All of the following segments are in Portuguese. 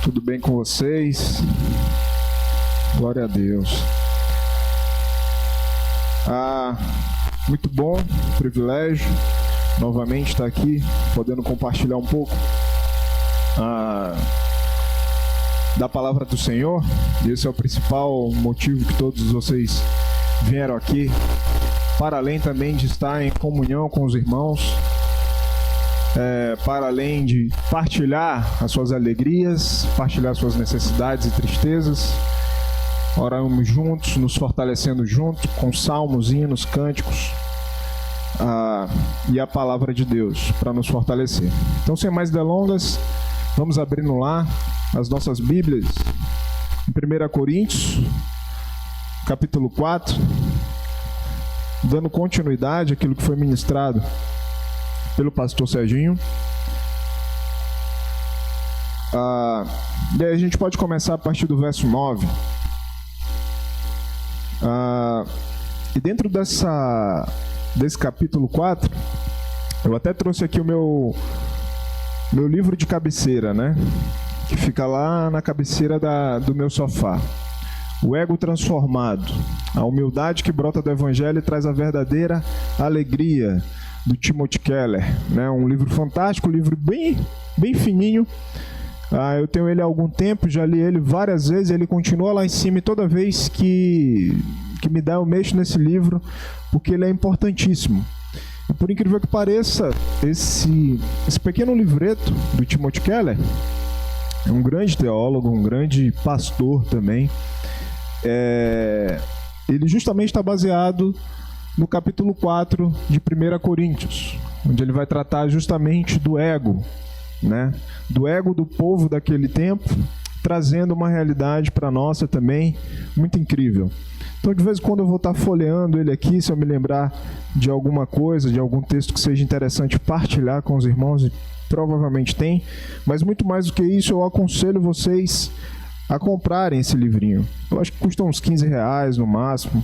Tudo bem com vocês? Glória a Deus. Muito bom, privilégio novamente estar aqui, podendo compartilhar um pouco da palavra do Senhor. E esse é o principal motivo que todos vocês vieram aqui, para além também de estar em comunhão com os irmãos, para além de partilhar as suas alegrias, partilhar as suas necessidades e tristezas. Oramos juntos, nos fortalecendo juntos, com salmos, hinos, cânticos e a palavra de Deus para nos fortalecer. Então, sem mais delongas, vamos abrindo lá as nossas Bíblias em 1 Coríntios, capítulo 4, dando continuidade àquilo que foi ministrado pelo pastor Serginho. E aí a gente pode começar a partir do verso 9. E dentro desse capítulo 4, eu até trouxe aqui o meu livro de cabeceira, né? Que fica lá na cabeceira do meu sofá. O ego transformado, a humildade que brota do Evangelho e traz a verdadeira alegria, do Timothy Keller, né? Um livro fantástico, um livro bem fininho. Eu tenho ele há algum tempo, já li ele várias vezes, ele continua lá em cima e toda vez que me dá eu mexo nesse livro, porque ele é importantíssimo. E por incrível que pareça, esse pequeno livreto do Timothy Keller, é um grande teólogo, um grande pastor também, ele justamente está baseado no capítulo 4 de 1 Coríntios, onde ele vai tratar justamente do ego, né? Do ego do povo daquele tempo, trazendo uma realidade para a nossa também muito incrível. Então, de vez em quando eu vou estar folheando ele aqui, se eu me lembrar de alguma coisa, de algum texto que seja interessante partilhar com os irmãos, e provavelmente tem, mas muito mais do que isso, eu aconselho vocês a comprarem esse livrinho. Eu acho que custa uns R$15 no máximo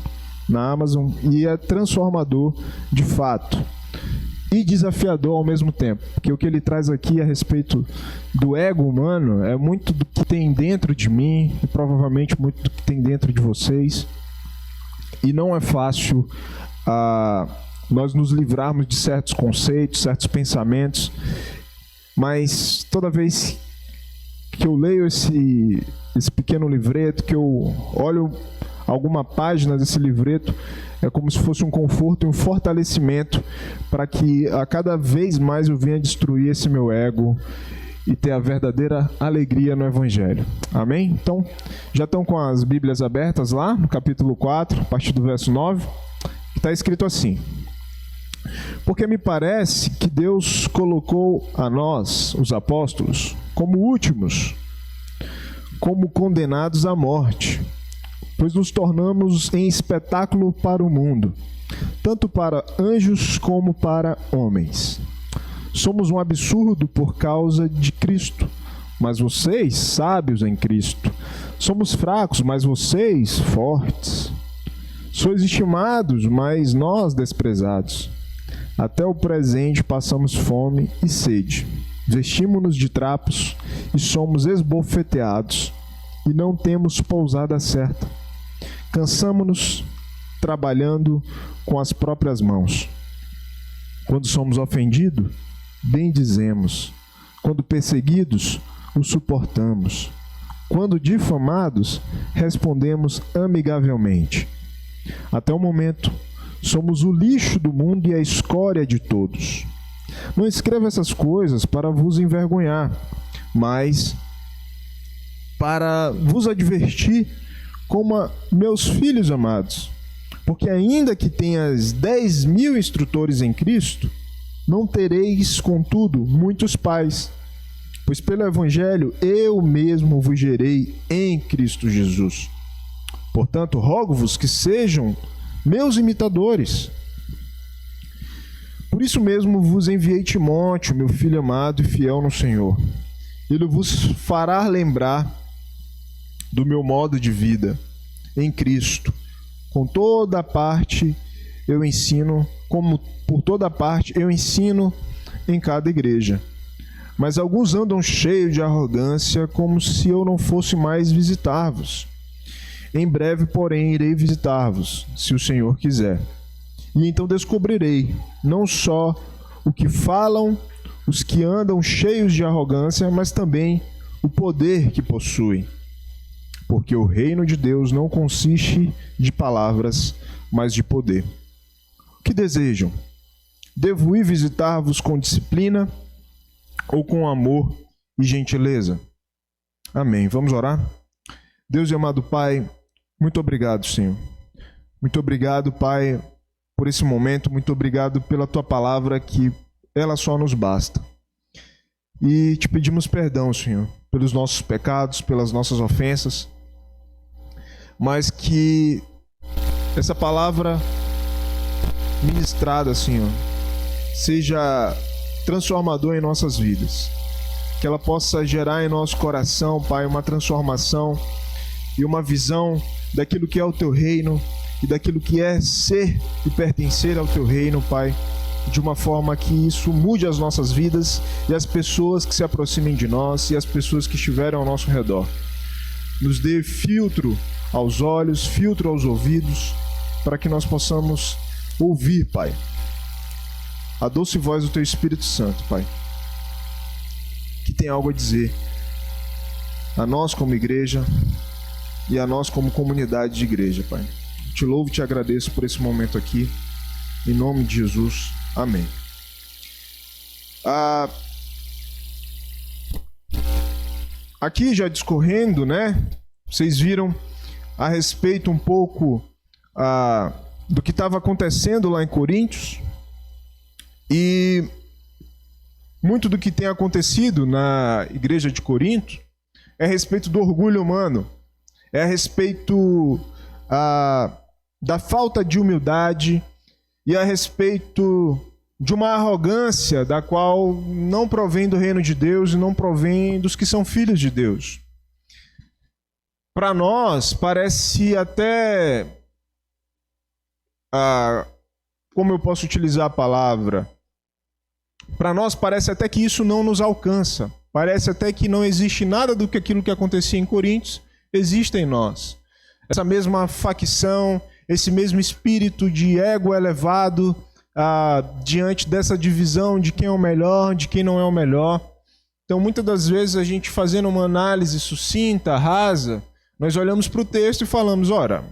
na Amazon, e é transformador de fato e desafiador ao mesmo tempo, porque o que ele traz aqui a respeito do ego humano é muito do que tem dentro de mim e provavelmente muito do que tem dentro de vocês, e não é fácil nós nos livrarmos de certos conceitos, certos pensamentos, mas toda vez que eu leio esse pequeno livreto, que eu olho alguma página desse livreto, é como se fosse um conforto e um fortalecimento para que a cada vez mais eu venha destruir esse meu ego e ter a verdadeira alegria no Evangelho. Amém? Então, já estão com as Bíblias abertas lá, no capítulo 4, a partir do verso 9, que está escrito assim: porque me parece que Deus colocou a nós, os apóstolos, como últimos, como condenados à morte, pois nos tornamos em espetáculo para o mundo, tanto para anjos como para homens. Somos um absurdo por causa de Cristo, mas vocês, sábios em Cristo. Somos fracos, mas vocês, fortes. Sois estimados, mas nós desprezados. Até o presente passamos fome e sede. Vestimos-nos de trapos e somos esbofeteados, e não temos pousada certa. Cansamo-nos trabalhando com as próprias mãos. Quando somos ofendidos, bendizemos. Quando perseguidos, o suportamos. Quando difamados, respondemos amigavelmente. Até o momento, somos o lixo do mundo e a escória de todos. Não escrevo essas coisas para vos envergonhar, mas para vos advertir como meus filhos amados. Porque ainda que tenhas 10.000 instrutores em Cristo, não tereis, contudo, muitos pais, pois pelo Evangelho eu mesmo vos gerei em Cristo Jesus. Portanto, rogo-vos que sejam meus imitadores. Por isso mesmo vos enviei Timóteo, meu filho amado e fiel no Senhor. Ele vos fará lembrar do meu modo de vida em Cristo. Com toda parte eu ensino, como por toda parte eu ensino em cada igreja, Mas alguns andam cheios de arrogância, como se eu não fosse mais visitar-vos. Em breve, porém, irei visitar-vos, se o Senhor quiser. E então descobrirei, não só o que falam os que andam cheios de arrogância, mas também o poder que possuem. Porque o reino de Deus não consiste de palavras, mas de poder. O que desejam? Devo ir visitar-vos com disciplina ou com amor e gentileza? Amém. Vamos orar? Deus e amado Pai, muito obrigado, Senhor. Muito obrigado, Pai, por esse momento. Muito obrigado pela Tua palavra, que ela só nos basta. E te pedimos perdão, Senhor, pelos nossos pecados, pelas nossas ofensas, mas que essa palavra ministrada, Senhor, seja transformadora em nossas vidas. Que ela possa gerar em nosso coração, Pai, uma transformação e uma visão daquilo que é o Teu reino e daquilo que é ser e pertencer ao Teu reino, Pai, de uma forma que isso mude as nossas vidas e as pessoas que se aproximem de nós e as pessoas que estiverem ao nosso redor. Nos dê filtro aos olhos, filtro aos ouvidos, para que nós possamos ouvir, Pai, a doce voz do Teu Espírito Santo, Pai, que tem algo a dizer a nós como igreja e a nós como comunidade de igreja, Pai. Te louvo e te agradeço por esse momento aqui, em nome de Jesus, amém. Aqui já discorrendo, né, vocês viram a respeito um pouco do que estava acontecendo lá em Coríntios, e muito do que tem acontecido na igreja de Corinto é a respeito do orgulho humano, é a respeito da falta de humildade e a respeito de uma arrogância da qual não provém do reino de Deus e não provém dos que são filhos de Deus. Para nós, parece até... como eu posso utilizar a palavra? Para nós, parece até que isso não nos alcança. Parece até que não existe nada do que aquilo que acontecia em Coríntios existe em nós. Essa mesma facção, esse mesmo espírito de ego elevado diante dessa divisão de quem é o melhor, de quem não é o melhor. Então, muitas das vezes, a gente fazendo uma análise sucinta, rasa, nós olhamos para o texto e falamos, ora,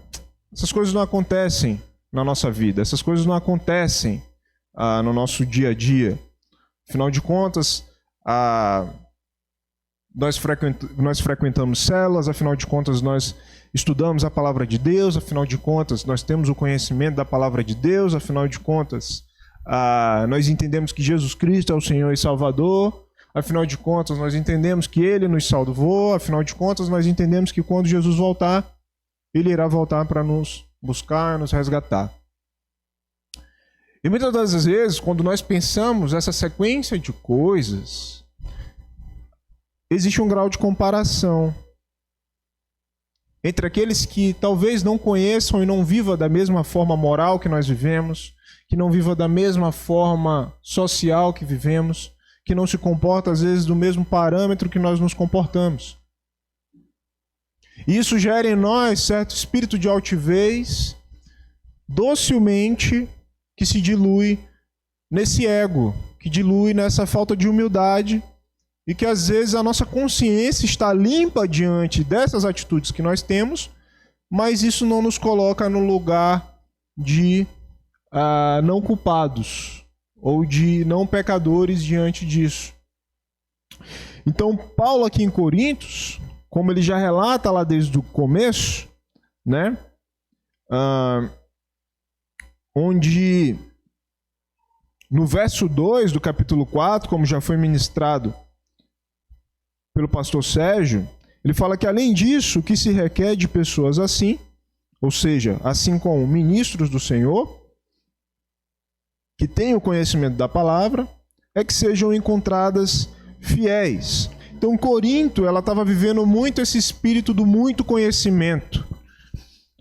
essas coisas não acontecem na nossa vida, essas coisas não acontecem no nosso dia a dia. Afinal de contas, nós frequentamos células, afinal de contas nós estudamos a palavra de Deus, afinal de contas nós temos o conhecimento da palavra de Deus, afinal de contas nós entendemos que Jesus Cristo é o Senhor e Salvador, afinal de contas nós entendemos que Ele nos salvou, afinal de contas nós entendemos que quando Jesus voltar, Ele irá voltar para nos buscar, nos resgatar. E muitas das vezes, quando nós pensamos essa sequência de coisas, existe um grau de comparação entre aqueles que talvez não conheçam e não vivam da mesma forma moral que nós vivemos, que não vivam da mesma forma social que vivemos, que não se comportam às vezes do mesmo parâmetro que nós nos comportamos. E isso gera em nós certo espírito de altivez, docilmente, que se dilui nesse ego, que dilui nessa falta de humildade, e que às vezes a nossa consciência está limpa diante dessas atitudes que nós temos, mas isso não nos coloca no lugar de não culpados, ou de não pecadores diante disso. Então, Paulo aqui em Coríntios, como ele já relata lá desde o começo, né? Onde no verso 2 do capítulo 4, como já foi ministrado pelo pastor Sérgio, ele fala que além disso, o que se requer de pessoas assim, ou seja, assim como ministros do Senhor, que têm o conhecimento da palavra, é que sejam encontradas fiéis. Então, Corinto, ela estava vivendo muito esse espírito do muito conhecimento.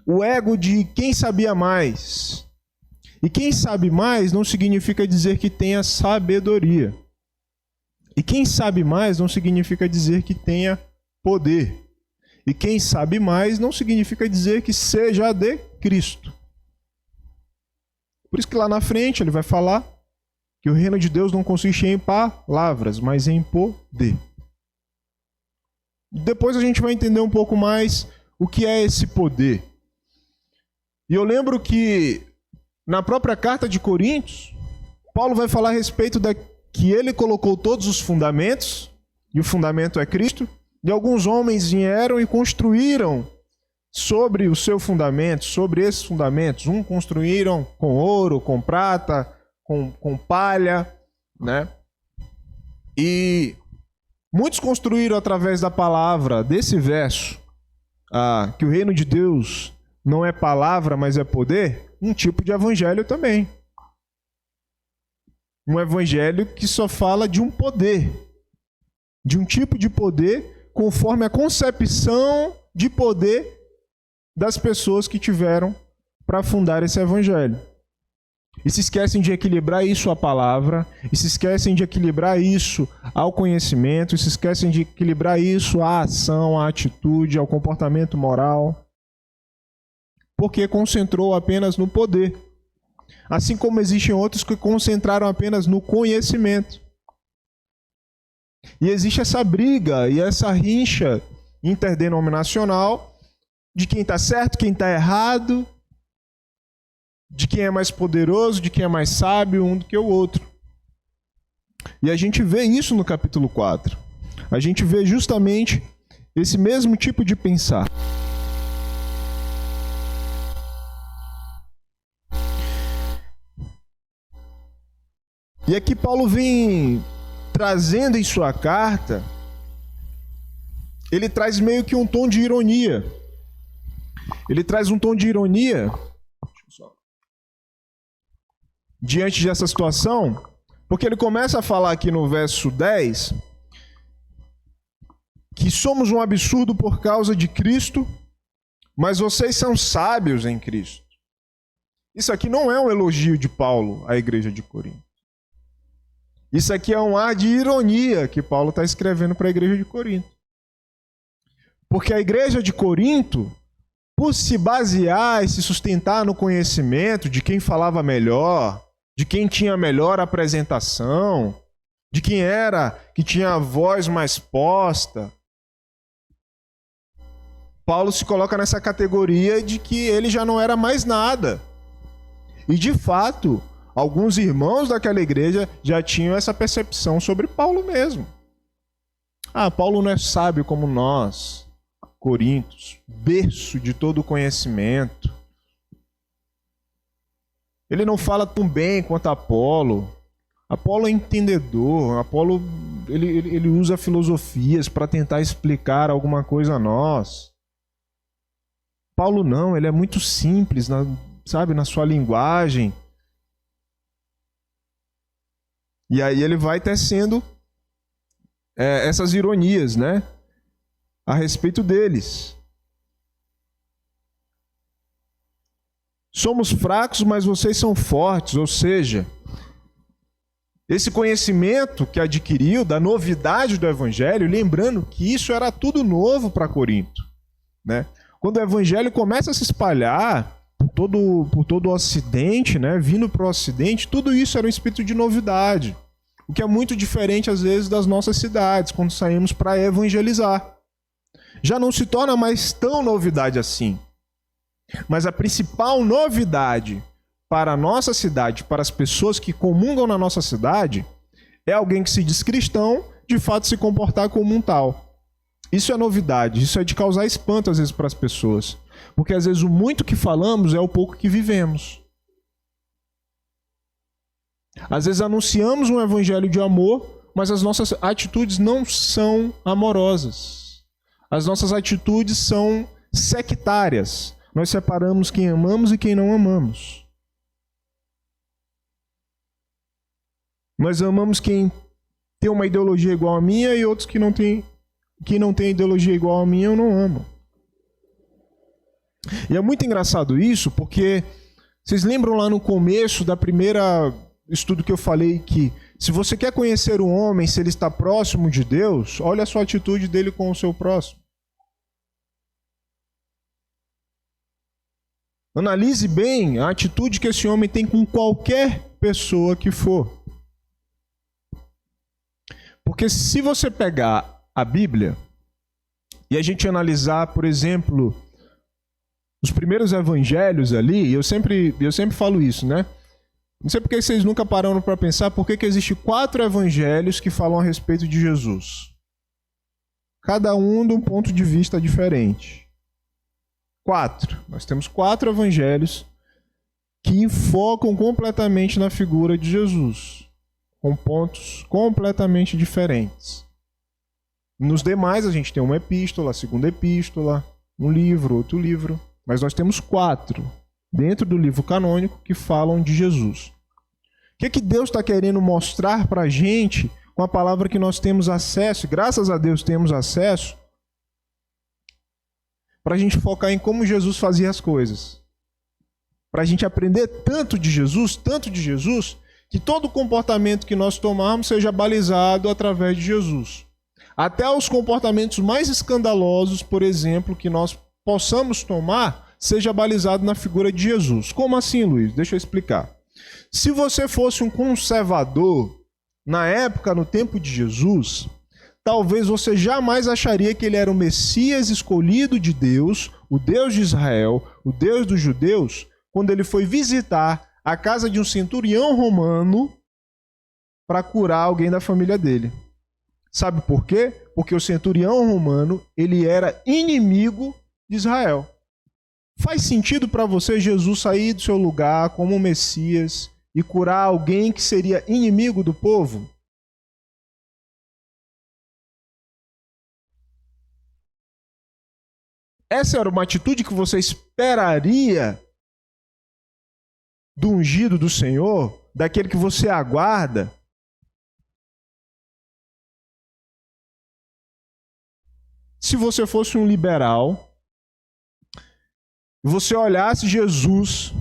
O ego de quem sabia mais. E quem sabe mais não significa dizer que tenha sabedoria. E quem sabe mais não significa dizer que tenha poder. E quem sabe mais não significa dizer que seja de Cristo. Por isso que lá na frente ele vai falar que o reino de Deus não consiste em palavras, mas em poder. Depois a gente vai entender um pouco mais o que é esse poder. E eu lembro que na própria carta de Coríntios, Paulo vai falar a respeito que ele colocou todos os fundamentos, e o fundamento é Cristo, e alguns homens vieram e construíram sobre o seu fundamento, sobre esses fundamentos. Um construíram com ouro, com prata, com palha, né? E muitos construíram através da palavra desse verso, que o reino de Deus não é palavra, mas é poder, um tipo de evangelho também. Um evangelho que só fala de um poder, de um tipo de poder conforme a concepção de poder das pessoas que tiveram para fundar esse evangelho. E se esquecem de equilibrar isso à palavra, e se esquecem de equilibrar isso ao conhecimento, e se esquecem de equilibrar isso à ação, à atitude, ao comportamento moral, porque concentrou apenas no poder. Assim como existem outros que concentraram apenas no conhecimento. E existe essa briga e essa rincha interdenominacional de quem está certo, quem está errado, de quem é mais poderoso, de quem é mais sábio um do que o outro. E a gente vê isso no capítulo 4. A gente vê justamente esse mesmo tipo de pensar. E aqui Paulo vem trazendo em sua carta, ele traz meio que um tom de ironia. Ele traz um tom de ironia diante dessa situação, porque ele começa a falar aqui no verso 10 que somos um absurdo por causa de Cristo, mas vocês são sábios em Cristo. Isso aqui não é um elogio de Paulo à igreja de Corinto. Isso aqui é um ar de ironia que Paulo está escrevendo para a igreja de Corinto. Porque a igreja de Corinto, por se basear e se sustentar no conhecimento de quem falava melhor, de quem tinha melhor apresentação, de quem era que tinha a voz mais posta, Paulo se coloca nessa categoria de que ele já não era mais nada. E de fato, alguns irmãos daquela igreja já tinham essa percepção sobre Paulo mesmo. Paulo não é sábio como nós, Coríntios, berço de todo o conhecimento. Ele não fala tão bem quanto Apolo. Apolo é entendedor. Apolo ele usa filosofias para tentar explicar alguma coisa a nós. Paulo não, ele é muito simples, na sua linguagem. E aí ele vai tecendo essas ironias, né, a respeito deles. Somos fracos, mas vocês são fortes. Ou seja, esse conhecimento que adquiriu da novidade do evangelho, lembrando que isso era tudo novo para Corinto, né? Quando o evangelho começa a se espalhar por todo o ocidente, né, vindo para o ocidente, tudo isso era um espírito de novidade. O que é muito diferente, às vezes, das nossas cidades, quando saímos para evangelizar. Já não se torna mais tão novidade assim. Mas a principal novidade para a nossa cidade, para as pessoas que comungam na nossa cidade, é alguém que se diz cristão, de fato se comportar como um tal. Isso é novidade, isso é de causar espanto às vezes para as pessoas. Porque às vezes o muito que falamos é o pouco que vivemos. Às vezes anunciamos um evangelho de amor, mas as nossas atitudes não são amorosas. As nossas atitudes são sectárias. Nós separamos quem amamos e quem não amamos. Nós amamos quem tem uma ideologia igual à minha e outros que não tem ideologia igual à minha eu não amo. E é muito engraçado isso, porque vocês lembram lá no começo da primeira estudo que eu falei que se você quer conhecer o homem, se ele está próximo de Deus, olha a sua atitude dele com o seu próximo. Analise bem a atitude que esse homem tem com qualquer pessoa que for. Porque se você pegar a Bíblia e a gente analisar, por exemplo, os primeiros evangelhos ali, eu sempre falo isso, né? Não sei porque vocês nunca pararam para pensar por que existem 4 evangelhos que falam a respeito de Jesus. Cada um de um ponto de vista diferente. 4. Nós temos 4 evangelhos que focam completamente na figura de Jesus, com pontos completamente diferentes. Nos demais a gente tem uma epístola, a segunda epístola, um livro, outro livro, mas nós temos 4 dentro do livro canônico que falam de Jesus. O que Deus está querendo mostrar para a gente com a palavra que nós temos acesso, e graças a Deus temos acesso, para a gente focar em como Jesus fazia as coisas. Para a gente aprender tanto de Jesus, que todo comportamento que nós tomarmos seja balizado através de Jesus. Até os comportamentos mais escandalosos, por exemplo, que nós possamos tomar, seja balizado na figura de Jesus. Como assim, Luiz? Deixa eu explicar. Se você fosse um conservador, na época, no tempo de Jesus, talvez você jamais acharia que ele era o Messias escolhido de Deus, o Deus de Israel, o Deus dos judeus, quando ele foi visitar a casa de um centurião romano para curar alguém da família dele. Sabe por quê? Porque o centurião romano, ele era inimigo de Israel. Faz sentido para você Jesus sair do seu lugar como um Messias e curar alguém que seria inimigo do povo? Essa era uma atitude que você esperaria do ungido do Senhor, daquele que você aguarda? Se você fosse um liberal, você olhasse Jesus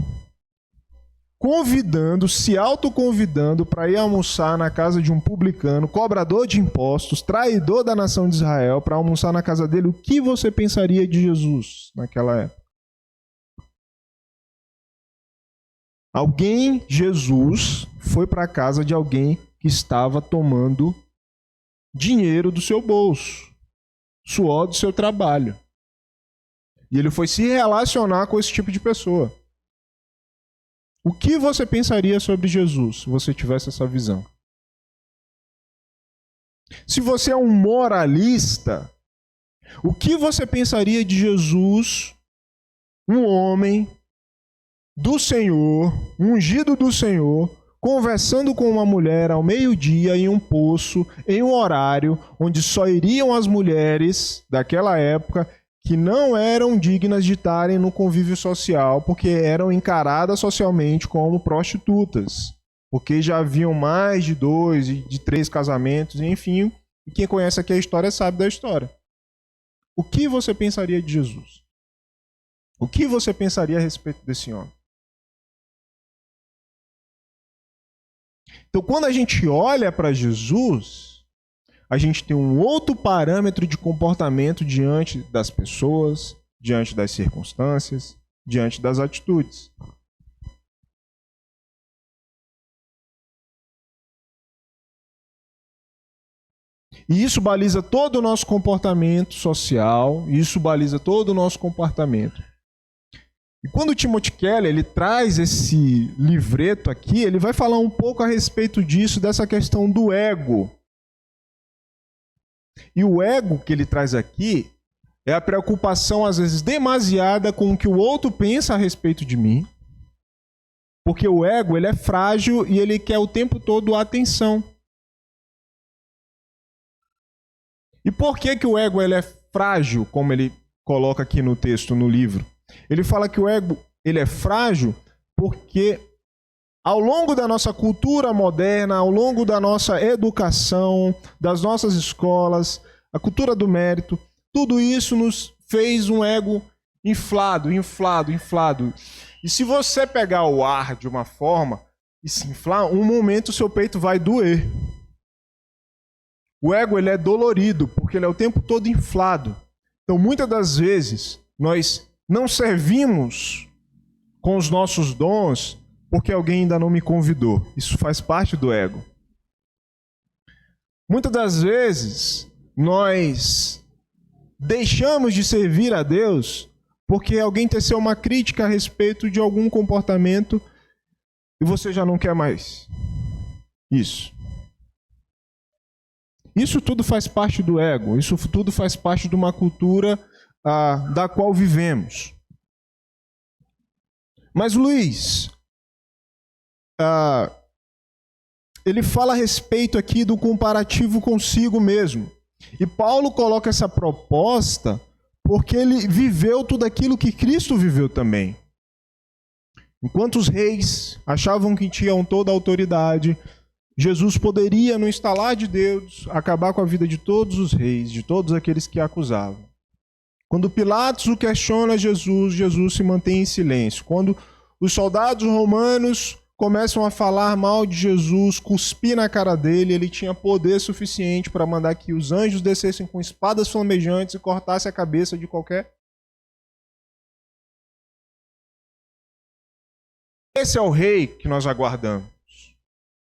convidando, se autoconvidando para ir almoçar na casa de um publicano, cobrador de impostos, traidor da nação de Israel, para almoçar na casa dele, o que você pensaria de Jesus naquela época? Jesus foi para a casa de alguém que estava tomando dinheiro do seu bolso, suor do seu trabalho. E ele foi se relacionar com esse tipo de pessoa. O que você pensaria sobre Jesus se você tivesse essa visão? Se você é um moralista, o que você pensaria de Jesus, um homem do Senhor, ungido do Senhor, conversando com uma mulher ao meio-dia em um poço, em um horário onde só iriam as mulheres daquela época que não eram dignas de estarem no convívio social, porque eram encaradas socialmente como prostitutas, porque já haviam mais de 2 e de 3 casamentos, enfim, e quem conhece aqui a história sabe da história. O que você pensaria de Jesus? O que você pensaria a respeito desse homem? Então, quando a gente olha para Jesus, a gente tem um outro parâmetro de comportamento diante das pessoas, diante das circunstâncias, diante das atitudes. E isso baliza todo o nosso comportamento social, isso baliza todo o nosso comportamento. E quando o Timothy Keller ele traz esse livreto aqui, ele vai falar um pouco a respeito disso, dessa questão do ego. E o ego que ele traz aqui é a preocupação, às vezes, demasiada com o que o outro pensa a respeito de mim. Porque o ego ele é frágil e ele quer o tempo todo a atenção. E por que o ego ele é frágil, como ele coloca aqui no texto, no livro? Ele fala que o ego ele é frágil porque ao longo da nossa cultura moderna, ao longo da nossa educação, das nossas escolas, a cultura do mérito, tudo isso nos fez um ego inflado. E se você pegar o ar de uma forma e se inflar, um momento o seu peito vai doer. O ego, ele é dolorido, porque ele é o tempo todo inflado. Então, muitas das vezes, nós não servimos com os nossos dons porque alguém ainda não me convidou. Isso faz parte do ego. Muitas das vezes, nós deixamos de servir a Deus porque alguém teceu uma crítica a respeito de algum comportamento e você já não quer mais isso. Isso tudo faz parte do ego, isso tudo faz parte de uma cultura da qual vivemos. Mas Luiz, ele fala a respeito aqui do comparativo consigo mesmo. E Paulo coloca essa proposta porque ele viveu tudo aquilo que Cristo viveu também. Enquanto os reis achavam que tinham toda a autoridade, Jesus poderia, no estalar de Deus, acabar com a vida de todos os reis, de todos aqueles que acusavam. Quando Pilatos o questiona Jesus, Jesus se mantém em silêncio. Quando os soldados romanos começam a falar mal de Jesus, cuspir na cara dele, ele tinha poder suficiente para mandar que os anjos descessem com espadas flamejantes e cortassem a cabeça de qualquer. Esse é o rei que nós aguardamos.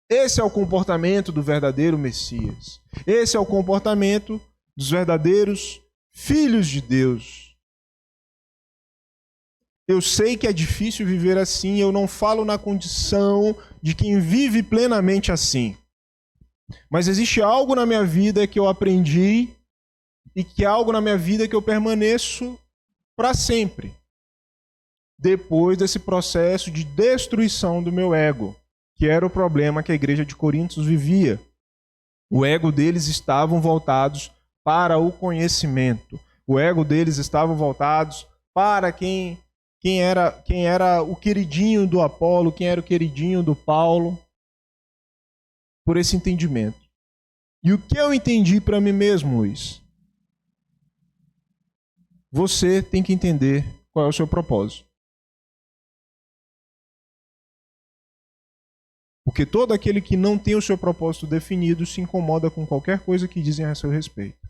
Esse é o comportamento do verdadeiro Messias. Esse é o comportamento dos verdadeiros filhos de Deus. Eu sei que é difícil viver assim, eu não falo na condição de quem vive plenamente assim. Mas existe algo na minha vida que eu aprendi e que é algo na minha vida que eu permaneço para sempre. Depois desse processo de destruição do meu ego, que era o problema que a igreja de Corinto vivia. O ego deles estavam voltados para o conhecimento. O ego deles estavam voltados para quem era o queridinho do Apolo, quem era o queridinho do Paulo, por esse entendimento. E o que eu entendi para mim mesmo, Luiz? Você tem que entender qual é o seu propósito. Porque todo aquele que não tem o seu propósito definido se incomoda com qualquer coisa que dizem a seu respeito.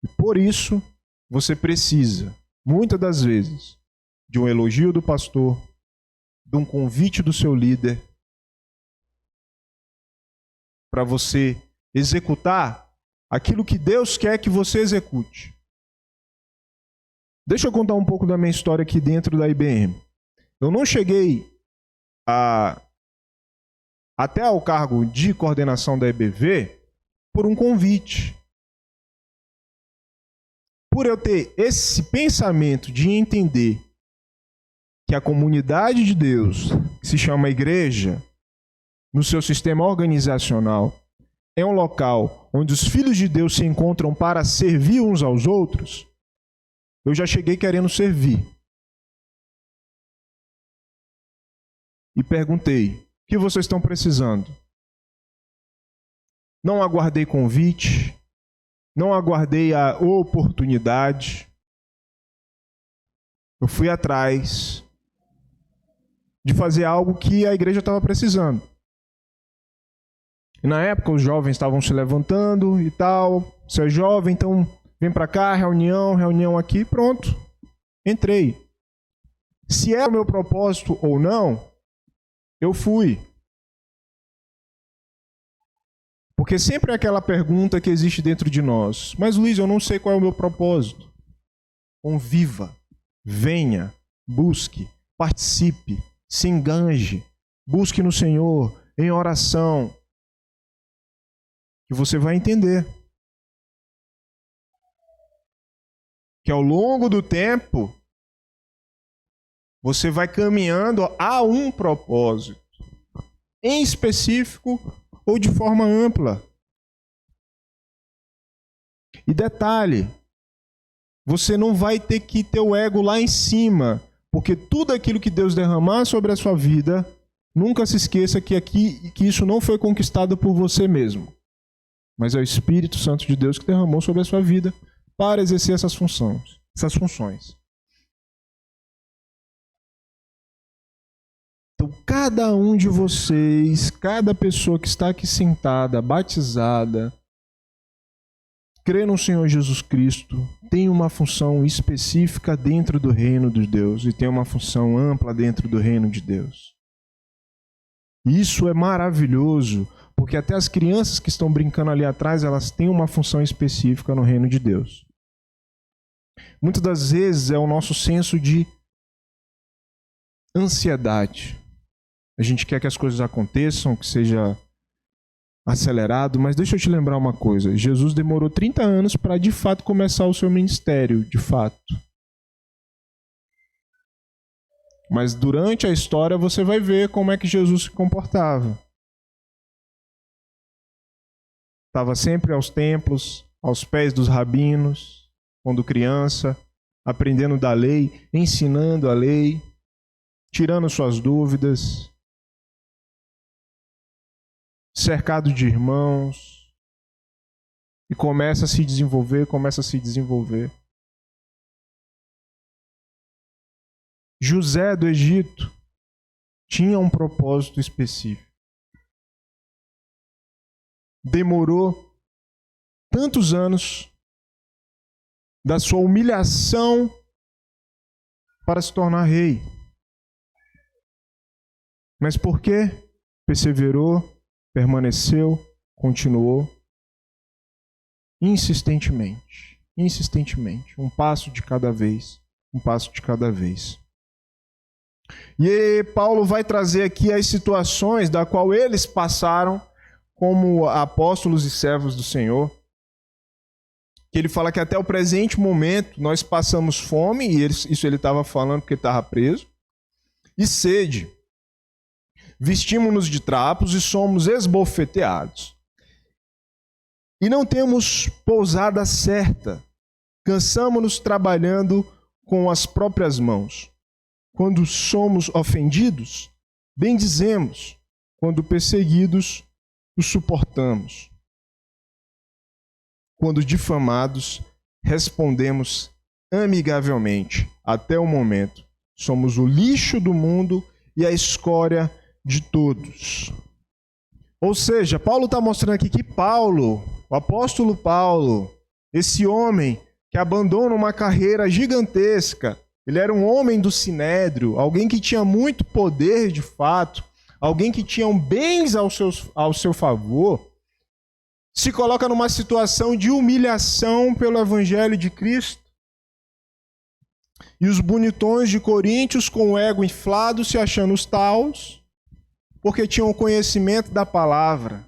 E por isso, você precisa, muitas das vezes, de um elogio do pastor, de um convite do seu líder, para você executar aquilo que Deus quer que você execute. Deixa eu contar um pouco da minha história aqui dentro da IBM. Eu não cheguei até ao cargo de coordenação da EBV por um convite. Por eu ter esse pensamento de entender que a comunidade de Deus, que se chama igreja, no seu sistema organizacional, é um local onde os filhos de Deus se encontram para servir uns aos outros, eu já cheguei querendo servir. E perguntei, o que vocês estão precisando? Não aguardei convite, não aguardei a oportunidade. Eu fui atrás de fazer algo que a igreja estava precisando. E na época os jovens estavam se levantando e tal. Você é jovem, então vem para cá, reunião aqui, pronto. Entrei. Se é o meu propósito ou não, eu fui. Porque sempre é aquela pergunta que existe dentro de nós. Mas Luiz, eu não sei qual é o meu propósito. Conviva, venha, busque, participe, se enganje, busque no Senhor, em oração. E você vai entender que ao longo do tempo, você vai caminhando a um propósito, em específico ou de forma ampla. E detalhe, você não vai ter que ter o ego lá em cima, porque tudo aquilo que Deus derramar sobre a sua vida, nunca se esqueça que isso não foi conquistado por você mesmo, mas é o Espírito Santo de Deus que derramou sobre a sua vida para exercer essas funções. cada um de vocês, cada pessoa que está aqui sentada, batizada, crê no Senhor Jesus Cristo, tem uma função específica dentro do reino de Deus e tem uma função ampla dentro do reino de Deus. Isso é maravilhoso, porque até as crianças que estão brincando ali atrás, elas têm uma função específica no reino de Deus. Muitas das vezes é o nosso senso de ansiedade. A gente quer que as coisas aconteçam, que seja acelerado, mas deixa eu te lembrar uma coisa. Jesus demorou 30 anos para de fato começar o seu ministério, de fato. Mas durante a história você vai ver como é que Jesus se comportava. Estava sempre aos templos, aos pés dos rabinos, quando criança, aprendendo da lei, ensinando a lei, tirando suas dúvidas, cercado de irmãos, e começa a se desenvolver. José do Egito tinha um propósito específico. Demorou tantos anos da sua humilhação para se tornar rei. Mas por quê? Perseverou, permaneceu, continuou insistentemente, um passo de cada vez, E Paulo vai trazer aqui as situações da qual eles passaram como apóstolos e servos do Senhor. Que ele fala que até o presente momento nós passamos fome, e isso ele estava falando porque estava preso, e sede. Vestimos-nos de trapos e somos esbofeteados. E não temos pousada certa. Cansamo-nos trabalhando com as próprias mãos. Quando somos ofendidos, bendizemos. Quando perseguidos, os suportamos. Quando difamados, respondemos amigavelmente. Até o momento, somos o lixo do mundo e a escória de todos. Ou seja, Paulo está mostrando aqui que Paulo, o apóstolo Paulo, esse homem que abandona uma carreira gigantesca, ele era um homem do sinédrio, alguém que tinha muito poder de fato, alguém que tinha bens ao seu favor, se coloca numa situação de humilhação pelo evangelho de Cristo. E os bonitões de Coríntios, com o ego inflado, se achando os taus, porque tinham o conhecimento da palavra.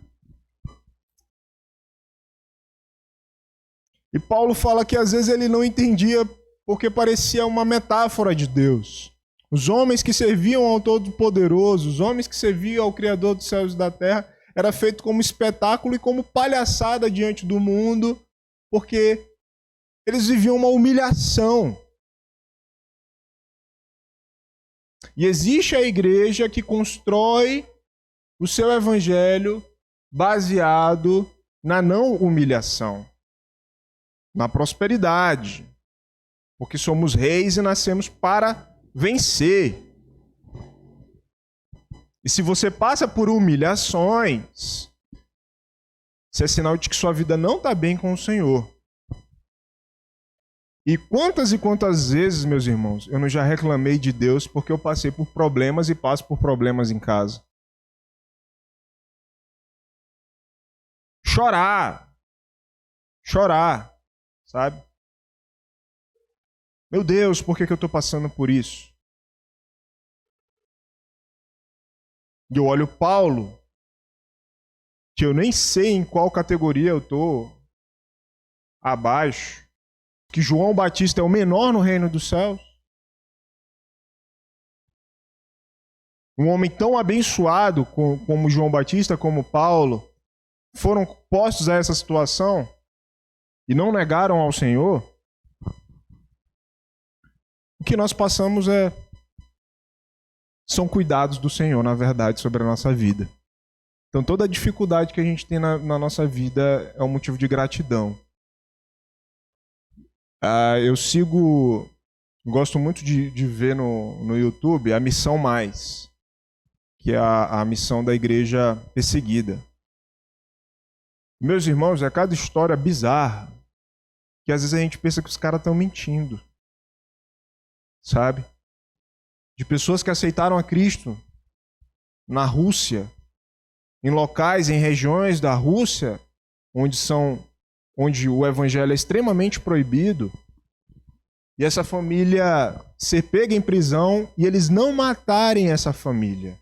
E Paulo fala que às vezes ele não entendia porque parecia uma metáfora de Deus. Os homens que serviam ao Todo-Poderoso, os homens que serviam ao Criador dos céus e da terra, era feito como espetáculo e como palhaçada diante do mundo, porque eles viviam uma humilhação. E existe a igreja que constrói o seu evangelho baseado na não humilhação, na prosperidade, porque somos reis e nascemos para vencer. E se você passa por humilhações, isso é sinal de que sua vida não está bem com o Senhor. E quantas vezes, meus irmãos, eu não já reclamei de Deus porque eu passei por problemas e passo por problemas em casa. Chorar, sabe? Meu Deus, por que eu estou passando por isso? E eu olho Paulo, que eu nem sei em qual categoria eu estou abaixo, que João Batista é o menor no reino dos céus. Um homem tão abençoado como João Batista, como Paulo, foram postos a essa situação e não negaram ao Senhor. O que nós passamos são cuidados do Senhor, na verdade, sobre a nossa vida. Então, toda a dificuldade que a gente tem na nossa vida é um motivo de gratidão. Eu gosto muito de ver no YouTube a Missão Mais, que é a missão da igreja perseguida. Meus irmãos, é cada história bizarra que às vezes a gente pensa que os caras estão mentindo, sabe? De pessoas que aceitaram a Cristo na Rússia, em locais, em regiões da Rússia, onde o evangelho é extremamente proibido, e essa família ser pega em prisão e eles não matarem essa família.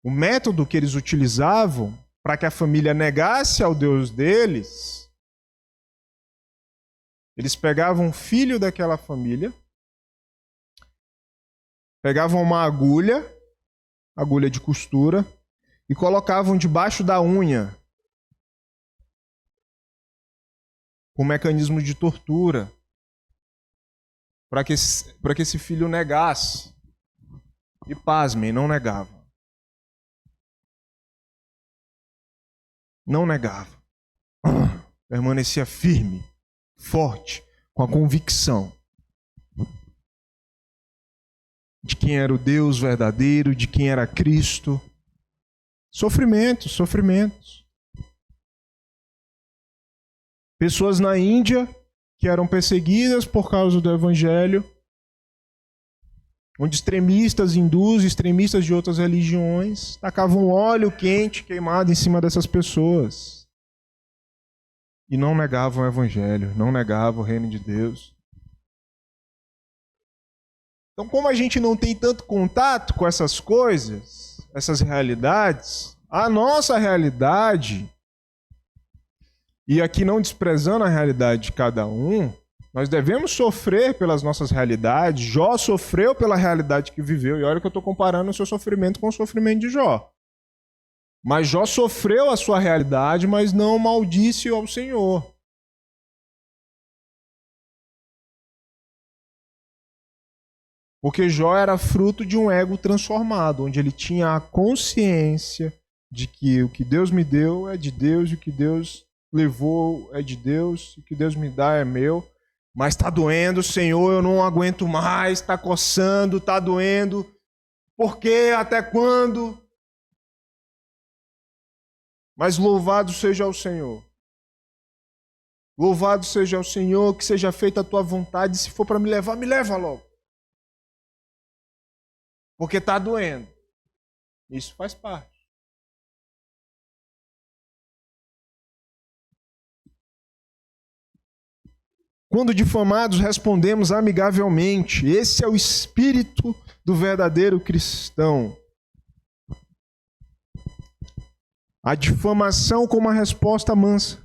O método que eles utilizavam para que a família negasse ao Deus deles, eles pegavam o filho daquela família, pegavam uma agulha de costura, e colocavam debaixo da unha, com mecanismo de tortura, para que esse filho negasse. E pasmem, não negava. Não negava. Permanecia firme, forte, com a convicção de quem era o Deus verdadeiro, de quem era Cristo. Sofrimentos. Pessoas na Índia que eram perseguidas por causa do evangelho, onde extremistas hindus, extremistas de outras religiões, tacavam óleo quente, queimado em cima dessas pessoas. E não negavam o evangelho, não negavam o reino de Deus. Então, como a gente não tem tanto contato com essas coisas, essas realidades, a nossa realidade, e aqui não desprezando a realidade de cada um, nós devemos sofrer pelas nossas realidades. Jó sofreu pela realidade que viveu, e olha que eu estou comparando o seu sofrimento com o sofrimento de Jó. Mas Jó sofreu a sua realidade, mas não maldisse ao Senhor. Porque Jó era fruto de um ego transformado, onde ele tinha a consciência de que o que Deus me deu é de Deus, e o que Deus levou é de Deus, e o que Deus me dá é meu. Mas está doendo, Senhor, eu não aguento mais, está coçando, está doendo. Por quê? Até quando? Mas louvado seja o Senhor. Louvado seja o Senhor, que seja feita a tua vontade. Se for para me leva logo. Porque está doendo. Isso faz parte. Quando difamados, respondemos amigavelmente. Esse é o espírito do verdadeiro cristão. A difamação como uma resposta mansa.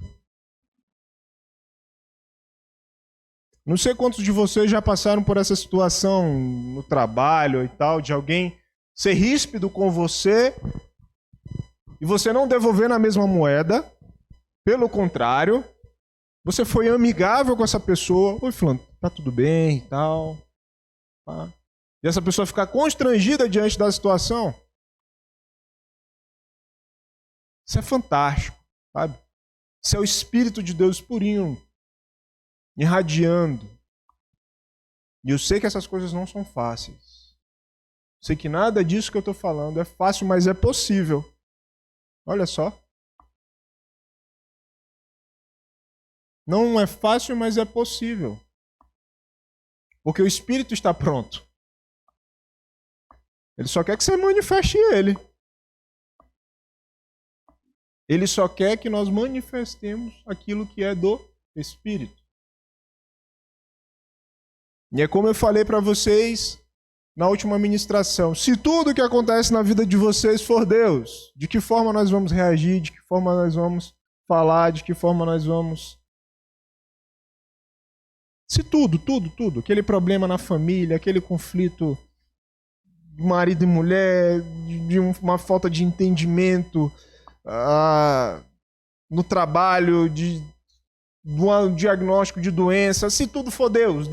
Não sei quantos de vocês já passaram por essa situação no trabalho e tal, de alguém ser ríspido com você e você não devolver na mesma moeda. Pelo contrário, você foi amigável com essa pessoa. Oi, fulano, tá tudo bem e tal. Tá. E essa pessoa ficar constrangida diante da situação. Isso é fantástico, sabe? Isso é o Espírito de Deus purinho, irradiando. E eu sei que essas coisas não são fáceis. Sei que nada disso que eu estou falando é fácil, mas é possível. Olha só. Não é fácil, mas é possível. Porque o Espírito está pronto. Ele só quer que você manifeste ele. Ele só quer que nós manifestemos aquilo que é do Espírito. E é como eu falei para vocês na última ministração. Se tudo que acontece na vida de vocês for Deus, de que forma nós vamos reagir, de que forma nós vamos falar, de que forma nós vamos... Se tudo, aquele problema na família, aquele conflito de marido e mulher, de uma falta de entendimento no trabalho, de um diagnóstico de doença, se tudo for Deus.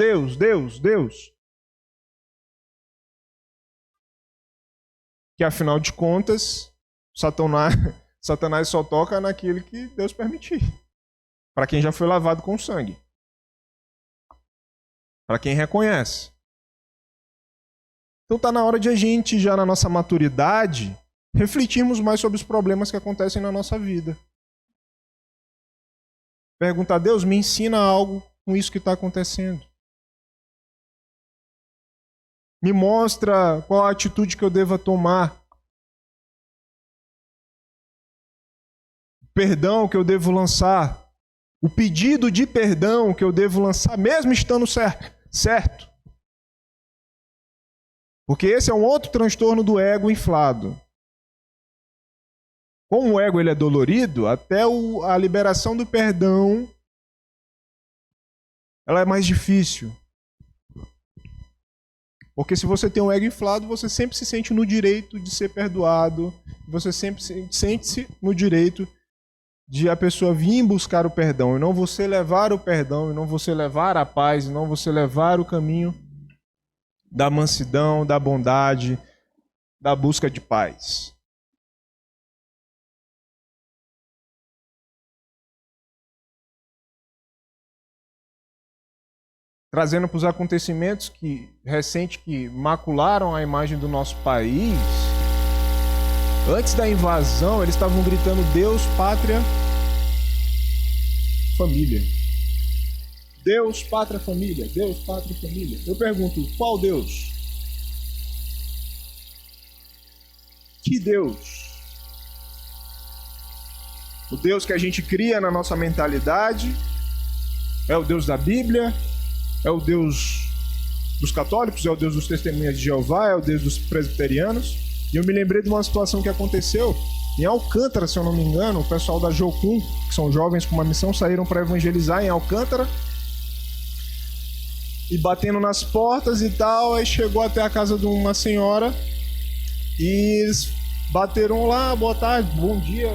Que afinal de contas, Satanás só toca naquilo que Deus permitir. Para quem já foi lavado com sangue. Para quem reconhece. Então está na hora de a gente, já na nossa maturidade, refletirmos mais sobre os problemas que acontecem na nossa vida. Perguntar a Deus, me ensina algo com isso que está acontecendo. Me mostra qual a atitude que eu deva tomar. O perdão que eu devo lançar. O pedido de perdão que eu devo lançar, mesmo estando certo. Porque esse é um outro transtorno do ego inflado. Como o ego ele é dolorido, até a liberação do perdão ela é mais difícil. Porque se você tem um ego inflado, você sempre se sente no direito de ser perdoado. Você sempre sente-se no direito de a pessoa vir buscar o perdão. E não você levar o perdão, e não você levar a paz, e não você levar o caminho da mansidão, da bondade, da busca de paz. Trazendo para os acontecimentos recentes que macularam a imagem do nosso país, antes da invasão, eles estavam gritando Deus, pátria, família. Deus, pátria, família. Deus, pátria, família. Eu pergunto, qual Deus? Que Deus? O Deus que a gente cria na nossa mentalidade? É o Deus da Bíblia? É o Deus dos católicos? É o Deus dos testemunhas de Jeová? É o Deus dos presbiterianos? E eu me lembrei de uma situação que aconteceu em Alcântara, se eu não me engano. O pessoal da Jocum, que são jovens com uma missão, saíram para evangelizar em Alcântara. E batendo nas portas e tal, aí chegou até a casa de uma senhora. E eles bateram lá, boa tarde, bom dia,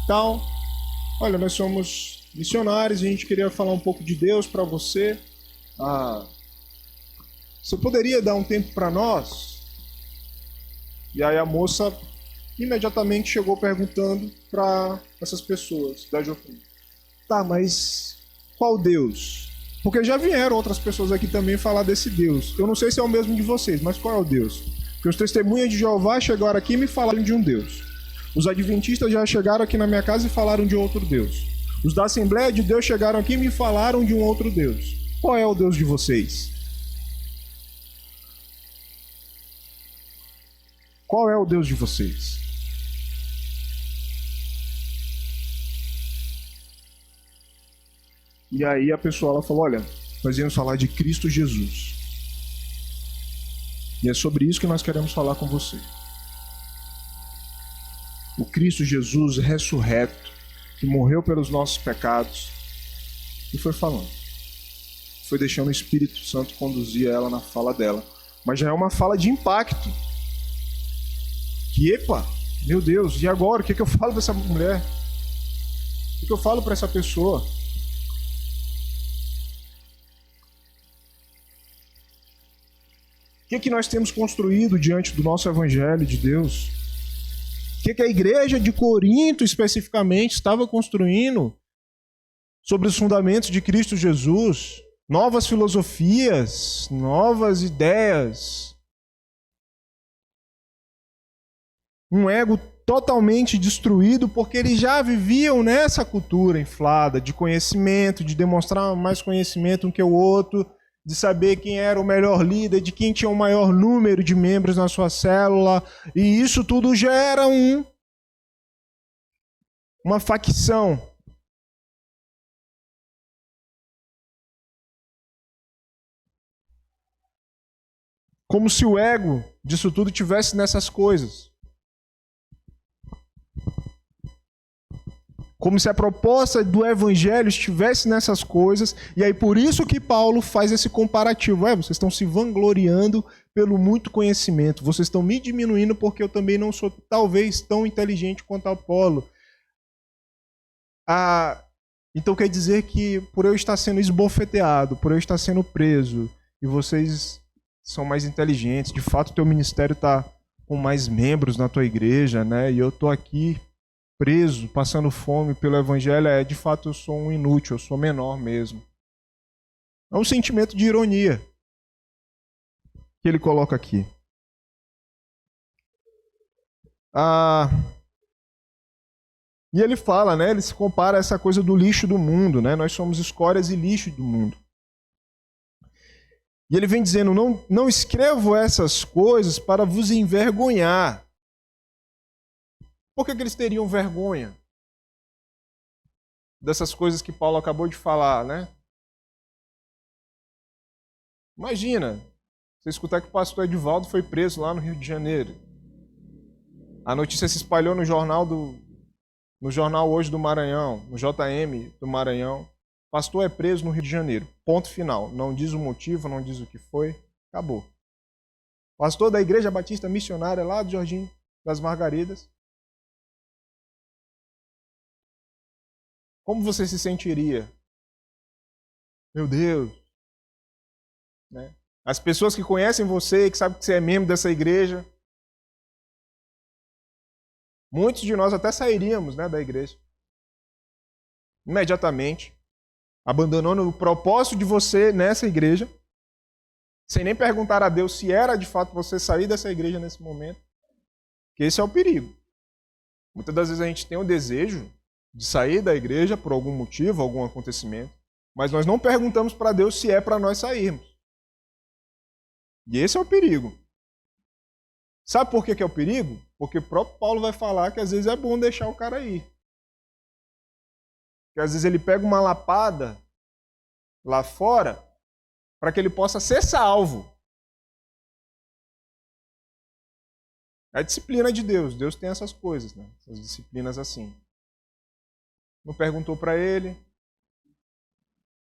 tal. Olha, nós somos missionários e a gente queria falar um pouco de Deus para você. Você poderia dar um tempo para nós? E aí a moça imediatamente chegou perguntando para essas pessoas da Jocum. Tá, mas qual Deus? Porque já vieram outras pessoas aqui também falar desse Deus. Eu não sei se é o mesmo de vocês, mas qual é o Deus? Porque os testemunhas de Jeová chegaram aqui e me falaram de um Deus. Os adventistas já chegaram aqui na minha casa e falaram de outro Deus. Os da Assembleia de Deus chegaram aqui e me falaram de um outro Deus. Qual é o Deus de vocês? Qual é o Deus de vocês? E aí a pessoa ela falou, olha, nós íamos falar de Cristo Jesus. E é sobre isso que nós queremos falar com você. O Cristo Jesus ressurreto, que morreu pelos nossos pecados, e foi falando. Foi deixando o Espírito Santo conduzir ela na fala dela. Mas já é uma fala de impacto. Que, epa, meu Deus, e agora? O que eu falo para essa mulher? O que eu falo para essa pessoa? O que nós temos construído diante do nosso Evangelho de Deus? O que a igreja de Corinto, especificamente, estava construindo sobre os fundamentos de Cristo Jesus? Novas filosofias, novas ideias. Um ego totalmente destruído porque eles já viviam nessa cultura inflada de conhecimento, de demonstrar mais conhecimento um que o outro, de saber quem era o melhor líder, de quem tinha o maior número de membros na sua célula. E isso tudo gera uma facção. Como se o ego disso tudo tivesse nessas coisas. Como se a proposta do evangelho estivesse nessas coisas. E aí por isso que Paulo faz esse comparativo. Vocês estão se vangloriando pelo muito conhecimento. Vocês estão me diminuindo porque eu também não sou talvez tão inteligente quanto Apolo. Então quer dizer que por eu estar sendo esbofeteado, por eu estar sendo preso, e vocês são mais inteligentes, de fato o teu ministério está com mais membros na tua igreja, né? E eu estou aqui preso, passando fome pelo evangelho, de fato eu sou um inútil, eu sou menor mesmo. É um sentimento de ironia que ele coloca aqui. Ah, e ele fala, né? Ele se compara a essa coisa do lixo do mundo, né? Nós somos escórias e lixo do mundo. E ele vem dizendo: não escrevo essas coisas para vos envergonhar. Por que eles teriam vergonha dessas coisas que Paulo acabou de falar, né? Imagina, você escutar que o pastor Edivaldo foi preso lá no Rio de Janeiro. A notícia se espalhou no jornal Hoje do Maranhão, no JM do Maranhão. Pastor é preso no Rio de Janeiro. Ponto final. Não diz o motivo, não diz o que foi. Acabou. Pastor da Igreja Batista Missionária lá do Jardim das Margaridas. Como você se sentiria? Meu Deus. Né? As pessoas que conhecem você, que sabem que você é membro dessa igreja, muitos de nós até sairíamos, né, da igreja. Imediatamente. Abandonando o propósito de você nessa igreja, sem nem perguntar a Deus se era de fato você sair dessa igreja nesse momento. Porque esse é o perigo. Muitas das vezes a gente tem o desejo de sair da igreja por algum motivo, algum acontecimento, mas nós não perguntamos para Deus se é para nós sairmos. E esse é o perigo. Sabe por que é o perigo? Porque o próprio Paulo vai falar que às vezes é bom deixar o cara ir. Que às vezes ele pega uma lapada lá fora para que ele possa ser salvo. É a disciplina de Deus. Deus tem essas coisas, né? Essas disciplinas assim. Não perguntou para ele.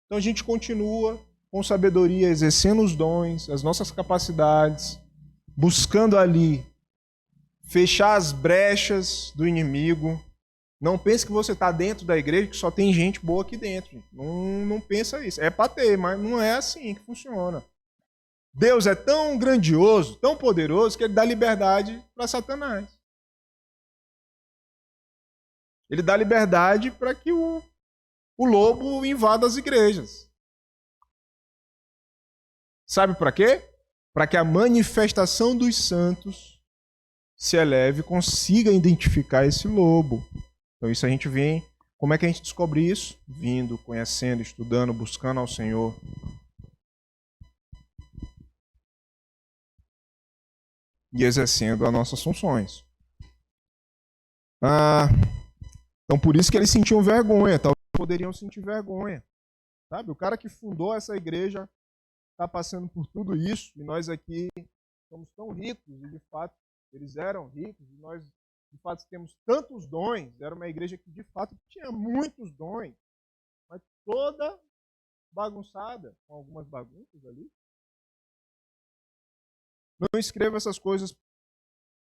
Então a gente continua com sabedoria, exercendo os dons, as nossas capacidades, buscando ali fechar as brechas do inimigo. Não pense que você está dentro da igreja que só tem gente boa aqui dentro. Não pensa isso. É para ter, mas não é assim que funciona. Deus é tão grandioso, tão poderoso, que ele dá liberdade para Satanás. Ele dá liberdade para que o lobo invada as igrejas. Sabe para quê? Para que a manifestação dos santos se eleve e consiga identificar esse lobo. Então isso a gente vem. Como é que a gente descobre isso? Vindo, conhecendo, estudando, buscando ao Senhor. E exercendo as nossas funções. Então por isso que eles sentiam vergonha. Talvez poderiam sentir vergonha. Sabe? O cara que fundou essa igreja está passando por tudo isso. E nós aqui somos tão ricos. E de fato eles eram ricos. E nós de fato temos tantos dons. Era uma igreja que de fato tinha muitos dons. Mas toda bagunçada. Com algumas bagunças ali. Não escreva essas coisas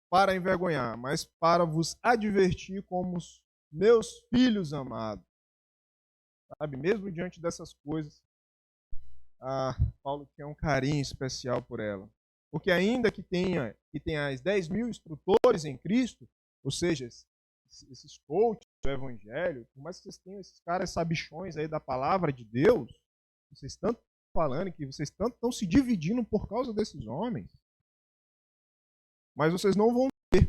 para envergonhar, mas para vos advertir como os meus filhos amados. Sabe, mesmo diante dessas coisas, Paulo tinha um carinho especial por ela. Porque ainda que tenha as 10 mil instrutores em Cristo, ou seja, esses coaches do evangelho, por mais que vocês tenham esses caras sabichões aí da palavra de Deus, vocês tanto falando que vocês tanto estão se dividindo por causa desses homens, mas vocês não vão ter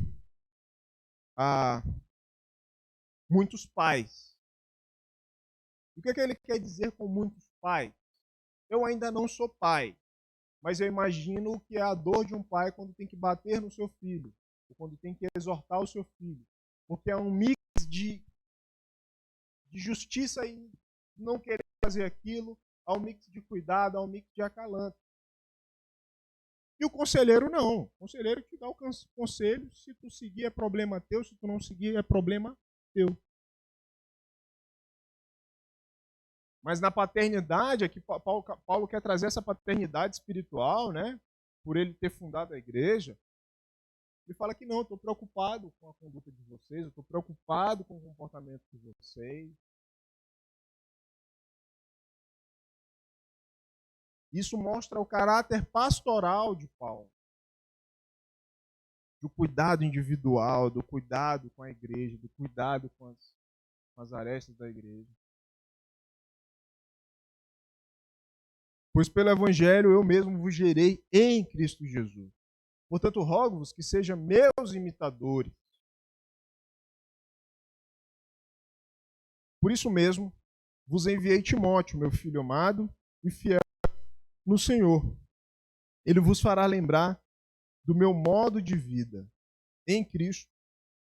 muitos pais. O que ele quer dizer com muitos pais? Eu ainda não sou pai, mas eu imagino o que é a dor de um pai quando tem que bater no seu filho, ou quando tem que exortar o seu filho, porque é um mix de justiça e não querer fazer aquilo, há um mix de cuidado, há um mix de acalanto. E o conselheiro não. O conselheiro te dá o conselho, se tu seguir é problema teu, se tu não seguir é problema teu. Mas na paternidade, aqui Paulo quer trazer essa paternidade espiritual, né? Por ele ter fundado a igreja. Ele fala que não, eu estou preocupado com a conduta de vocês, eu estou preocupado com o comportamento de vocês. Isso mostra o caráter pastoral de Paulo. Do cuidado individual, do cuidado com a igreja, do cuidado com as arestas da igreja. Pois pelo Evangelho eu mesmo vos gerei em Cristo Jesus. Portanto, rogo-vos que sejam meus imitadores. Por isso mesmo, vos enviei Timóteo, meu filho amado e fiel no Senhor. Ele vos fará lembrar do meu modo de vida em Cristo,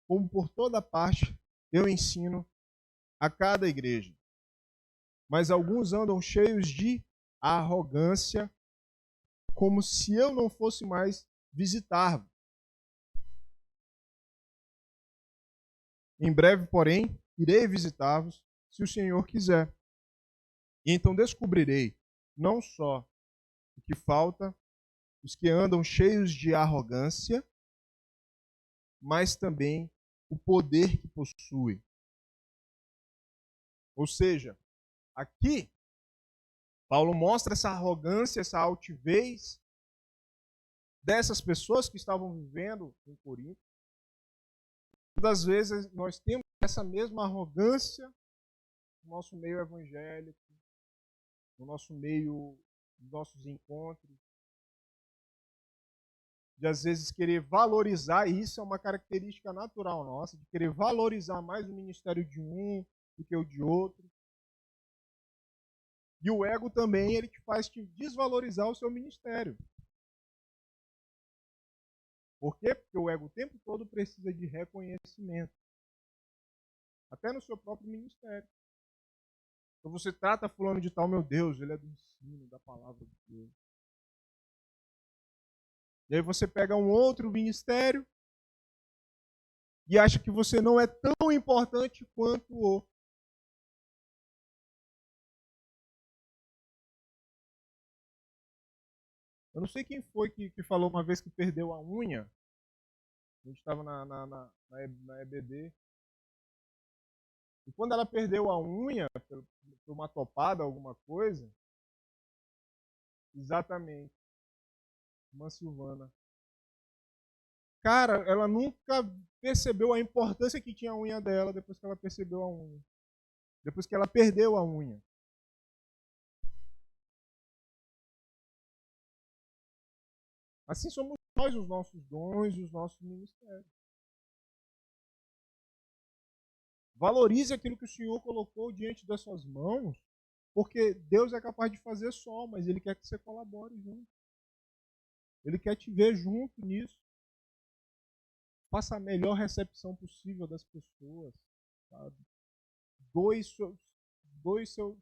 como por toda parte eu ensino a cada igreja. Mas alguns andam cheios de arrogância, como se eu não fosse mais visitar-vos. Em breve, porém, irei visitar-vos, se o Senhor quiser. E então descobrirei não só o que falta, os que andam cheios de arrogância, mas também o poder que possui. Ou seja, aqui, Paulo mostra essa arrogância, essa altivez dessas pessoas que estavam vivendo em Corinto. Muitas vezes nós temos essa mesma arrogância no nosso meio evangélico, no nosso meio, nos nossos encontros, de às vezes querer valorizar, e isso é uma característica natural nossa, de querer valorizar mais o ministério de um do que o de outro. E o ego também, ele te faz te desvalorizar o seu ministério. Por quê? Porque o ego o tempo todo precisa de reconhecimento. Até no seu próprio ministério. Então você trata fulano de tal, meu Deus, ele é do ensino, da palavra de Deus. E aí você pega um outro ministério e acha que você não é tão importante quanto o. Eu não sei quem foi que falou uma vez que perdeu a unha. A gente estava na EBD. E quando ela perdeu a unha, por uma topada, alguma coisa, exatamente, uma Silvana. Cara, ela nunca percebeu a importância que tinha a unha dela depois que ela percebeu a unha. Depois que ela perdeu a unha. Assim somos nós, os nossos dons e os nossos ministérios. Valorize aquilo que o Senhor colocou diante das suas mãos, porque Deus é capaz de fazer só, mas Ele quer que você colabore junto. Ele quer te ver junto nisso. Faça a melhor recepção possível das pessoas. Sabe? Doe seu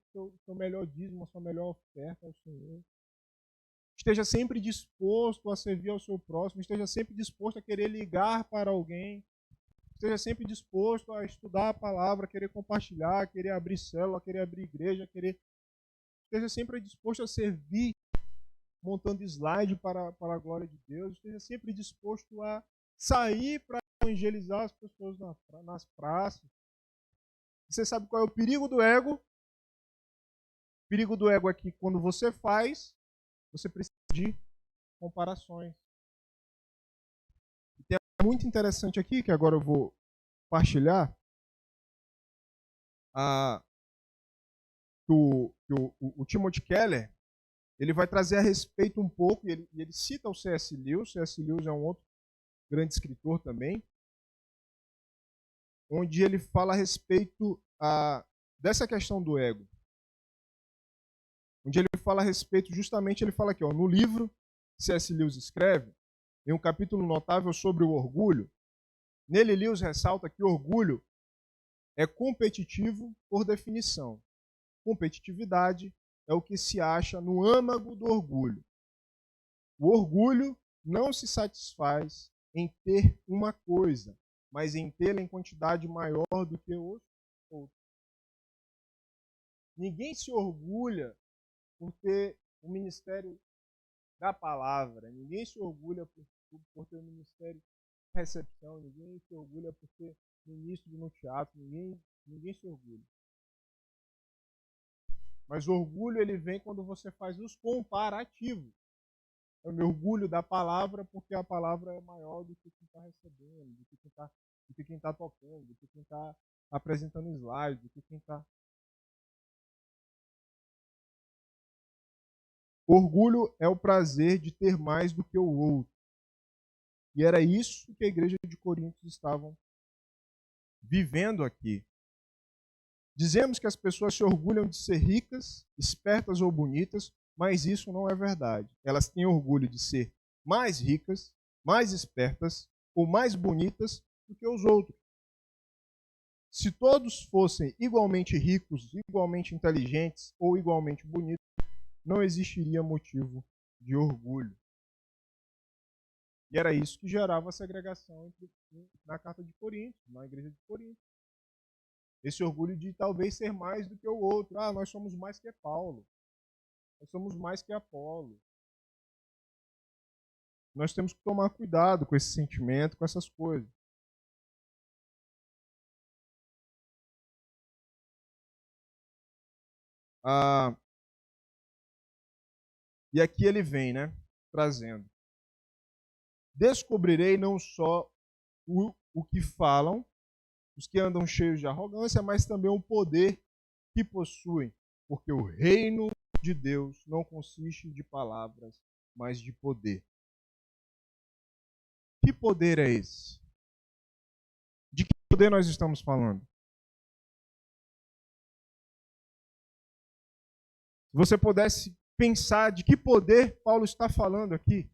melhor dízimo, a sua melhor oferta ao Senhor. Esteja sempre disposto a servir ao seu próximo. Esteja sempre disposto a querer ligar para alguém. Esteja sempre disposto a estudar a palavra, a querer compartilhar, a querer abrir célula, a querer abrir igreja, Esteja sempre disposto a servir, montando slide para a glória de Deus. Esteja sempre disposto a sair para evangelizar as pessoas nas praças. Você sabe qual é o perigo do ego? O perigo do ego é que quando você faz, você precisa de comparações. E tem algo muito interessante aqui, que agora eu vou compartilhar. O Timothy Keller, ele vai trazer a respeito um pouco, e ele cita o C.S. Lewis. C.S. Lewis é um outro grande escritor também, onde ele fala a respeito dessa questão do ego. Onde ele fala a respeito, justamente, ele fala aqui, ó, no livro C.S. Lewis escreve, em um capítulo notável sobre o orgulho. Nele, Lewis ressalta que orgulho é competitivo por definição. Competitividade é o que se acha no âmago do orgulho. O orgulho não se satisfaz em ter uma coisa, mas em tê-la em quantidade maior do que os outros. Ninguém se orgulha por ter o ministério da palavra. Ninguém se orgulha por ter o ministério de recepção. Ninguém se orgulha por ter ministro no teatro. Ninguém se orgulha. Mas o orgulho ele vem quando você faz os comparativos. Eu me orgulho da palavra porque a palavra é maior do que quem está recebendo, do que quem está tocando, do que quem está apresentando slide, do que quem está... Orgulho é o prazer de ter mais do que o outro. E era isso que a igreja de Corinto estavam vivendo aqui. Dizemos que as pessoas se orgulham de ser ricas, espertas ou bonitas, mas isso não é verdade. Elas têm orgulho de ser mais ricas, mais espertas ou mais bonitas do que os outros. Se todos fossem igualmente ricos, igualmente inteligentes ou igualmente bonitos, não existiria motivo de orgulho. E era isso que gerava a segregação na carta de Corinto, na igreja de Corinto. Esse orgulho de talvez ser mais do que o outro. Ah, nós somos mais que Paulo. Nós somos mais que Apolo. Nós temos que tomar cuidado com esse sentimento, com essas coisas. E aqui ele vem, né? Trazendo. Descobrirei não só o que falam, os que andam cheios de arrogância, mas também o poder que possuem, porque o reino de Deus não consiste de palavras, mas de poder. Que poder é esse? De que poder nós estamos falando? Se você pudesse pensar de que poder Paulo está falando aqui.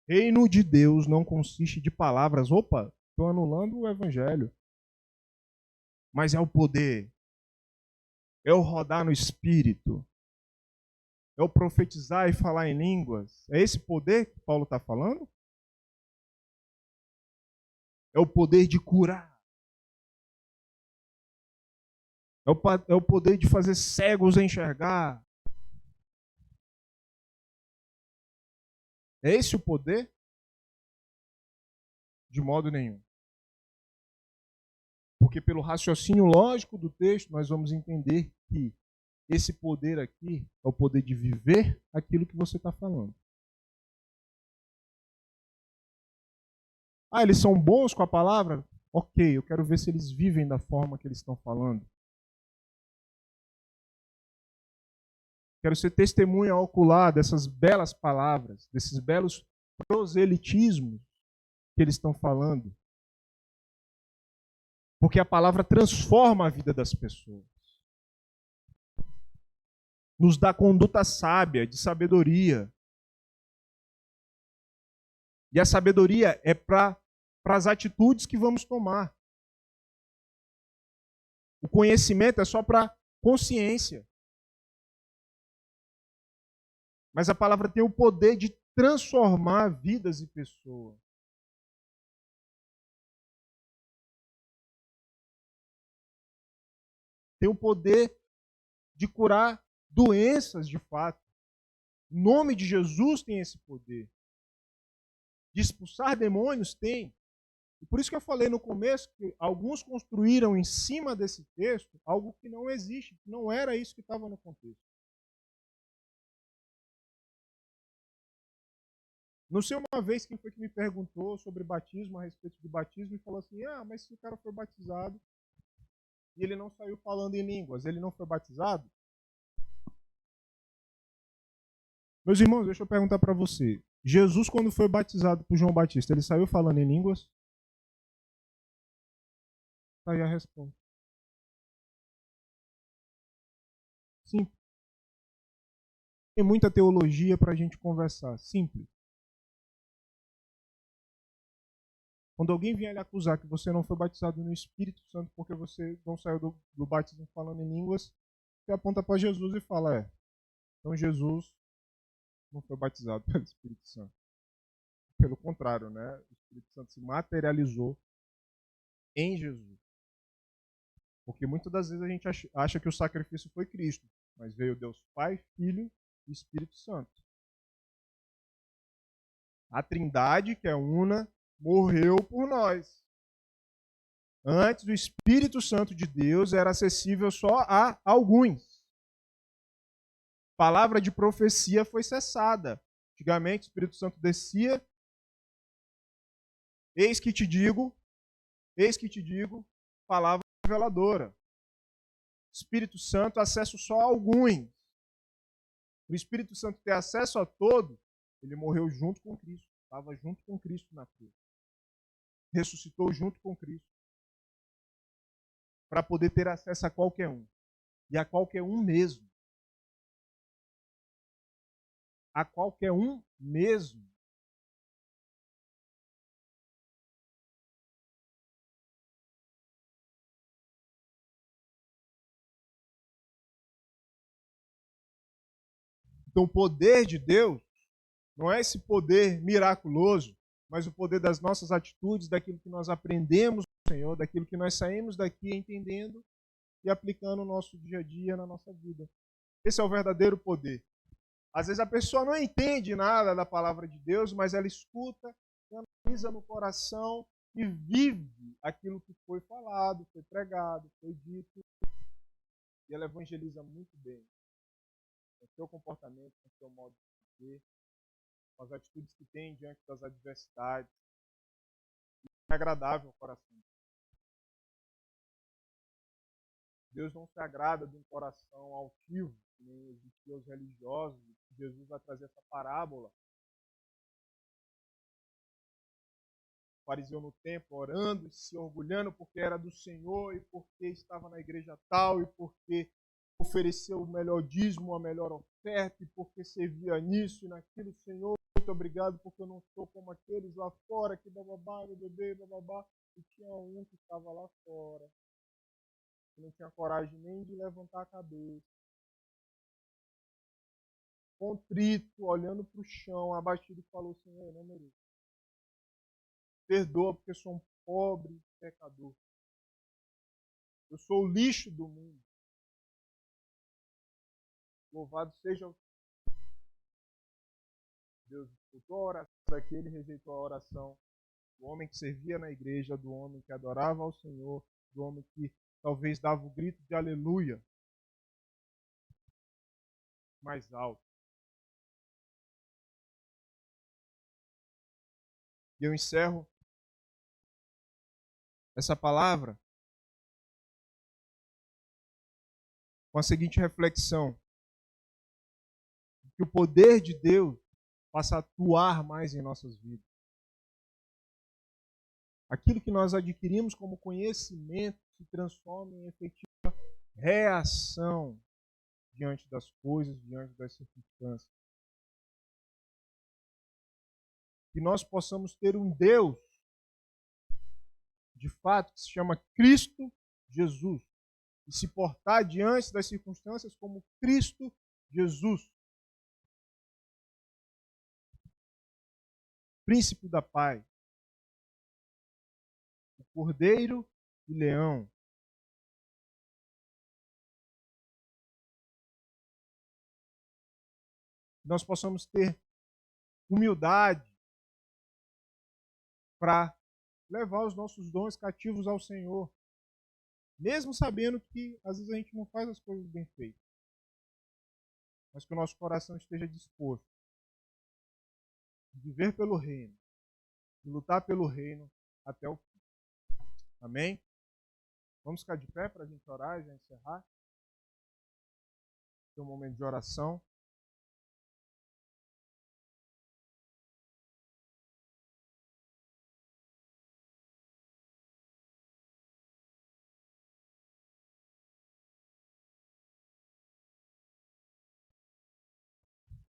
Reino de Deus não consiste de palavras. Opa, estou anulando o evangelho. Mas é o poder. É o rodar no espírito. É o profetizar e falar em línguas. É esse poder que Paulo está falando? É o poder de curar. É o poder de fazer cegos enxergar. É esse o poder? De modo nenhum. Porque pelo raciocínio lógico do texto, nós vamos entender que esse poder aqui é o poder de viver aquilo que você está falando. Ah, eles são bons com a palavra? Ok, eu quero ver se eles vivem da forma que eles estão falando. Quero ser testemunha ocular dessas belas palavras, desses belos proselitismos que eles estão falando. Porque a palavra transforma a vida das pessoas. Nos dá conduta sábia, de sabedoria. E a sabedoria é para as atitudes que vamos tomar. O conhecimento é só para consciência. Mas a palavra tem o poder de transformar vidas e pessoas. Tem o poder de curar doenças de fato. O nome de Jesus tem esse poder. De expulsar demônios tem. E por isso que eu falei no começo que alguns construíram em cima desse texto algo que não existe, que não era isso que estava no contexto. Não sei uma vez quem foi que me perguntou sobre batismo, a respeito de batismo, e falou assim, mas se o cara foi batizado e ele não saiu falando em línguas, ele não foi batizado? Meus irmãos, deixa eu perguntar para você. Jesus, quando foi batizado por João Batista, ele saiu falando em línguas? Tá aí a resposta. Simples. Tem muita teologia para a gente conversar. Simples. Quando alguém vier lhe acusar que você não foi batizado no Espírito Santo porque você não saiu do batismo falando em línguas, você aponta para Jesus e fala, então Jesus não foi batizado pelo Espírito Santo. Pelo contrário, né? O Espírito Santo se materializou em Jesus. Porque muitas das vezes a gente acha que o sacrifício foi Cristo, mas veio Deus Pai, Filho e Espírito Santo. A Trindade, que é una, morreu por nós. Antes, o Espírito Santo de Deus era acessível só a alguns. Palavra de profecia foi cessada. Antigamente, o Espírito Santo descia. Eis que te digo, palavra reveladora. Espírito Santo, acesso só a alguns. O Espírito Santo ter acesso a todos, ele morreu junto com Cristo. estava junto com Cristo na cruz. Ressuscitou junto com Cristo para poder ter acesso a qualquer um. E a qualquer um mesmo. A qualquer um mesmo. Então, o poder de Deus não é esse poder miraculoso, mas o poder das nossas atitudes, daquilo que nós aprendemos do Senhor, daquilo que nós saímos daqui entendendo e aplicando no nosso dia a dia, na nossa vida. Esse é o verdadeiro poder. Às vezes a pessoa não entende nada da palavra de Deus, mas ela escuta, analisa no coração e vive aquilo que foi falado, foi pregado, foi dito. E ela evangeliza muito bem. Com o seu comportamento, com o seu modo de viver, com as atitudes que tem diante das adversidades. É agradável ao coração. Deus não se agrada de um coração altivo, que nem existia os religiosos. Jesus vai trazer essa parábola. O fariseu no templo orando e se orgulhando porque era do Senhor e porque estava na igreja tal e porque ofereceu o melhor dízimo, a melhor oferta e porque servia nisso e naquilo. Senhor, muito obrigado porque eu não sou como aqueles lá fora que bababá, bebê, bababá. E tinha um que estava lá fora, que não tinha coragem nem de levantar a cabeça. Contrito, olhando para o chão, abatido, falou: Senhor, eu não mereço. Perdoa porque eu sou um pobre pecador. Eu sou o lixo do mundo. Louvado seja o Deus. Escutou a oração daquele, rejeitou a oração do homem que servia na igreja, do homem que adorava ao Senhor, do homem que talvez dava o grito de aleluia mais alto. E eu encerro essa palavra com a seguinte reflexão: que o poder de Deus passa a atuar mais em nossas vidas. Aquilo que nós adquirimos como conhecimento se transforma em efetiva reação diante das coisas, diante das circunstâncias. Que nós possamos ter um Deus, de fato, que se chama Cristo Jesus, e se portar diante das circunstâncias como Cristo Jesus, príncipe da paz, o cordeiro e leão. Nós possamos ter humildade para levar os nossos dons cativos ao Senhor, mesmo sabendo que às vezes a gente não faz as coisas bem feitas, mas que o nosso coração esteja disposto a viver pelo reino, de lutar pelo reino até o fim. Amém? Vamos ficar de pé para a gente orar e já encerrar. Ter um momento de oração.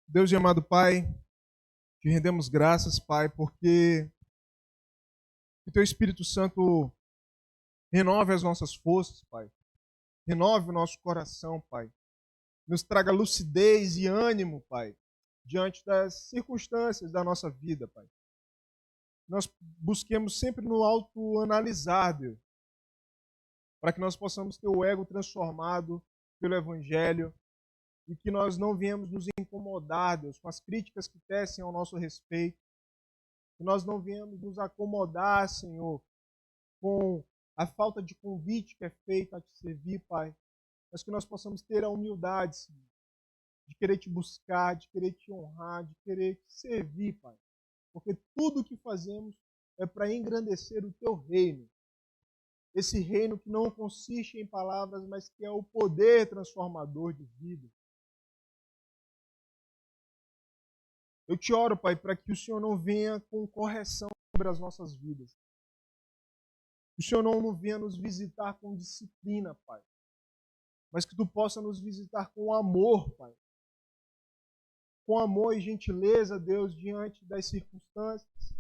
Deus e amado Pai, te rendemos graças, Pai, porque o Teu Espírito Santo renove as nossas forças, Pai. Renove o nosso coração, Pai. Nos traga lucidez e ânimo, Pai, diante das circunstâncias da nossa vida, Pai. Nós busquemos sempre no autoanalisar, Deus, para que nós possamos ter o ego transformado pelo Evangelho e que nós não viemos nos incomodar, Deus, com as críticas que tecem ao nosso respeito, que nós não viemos nos acomodar, Senhor, com a falta de convite que é feita a te servir, Pai, mas que nós possamos ter a humildade, Senhor, de querer te buscar, de querer te honrar, de querer te servir, Pai, porque tudo o que fazemos é para engrandecer o Teu reino, esse reino que não consiste em palavras, mas que é o poder transformador de vida. Eu te oro, Pai, para que o Senhor não venha com correção sobre as nossas vidas. Que o Senhor não venha nos visitar com disciplina, Pai. Mas que Tu possa nos visitar com amor, Pai. Com amor e gentileza, Deus, diante das circunstâncias.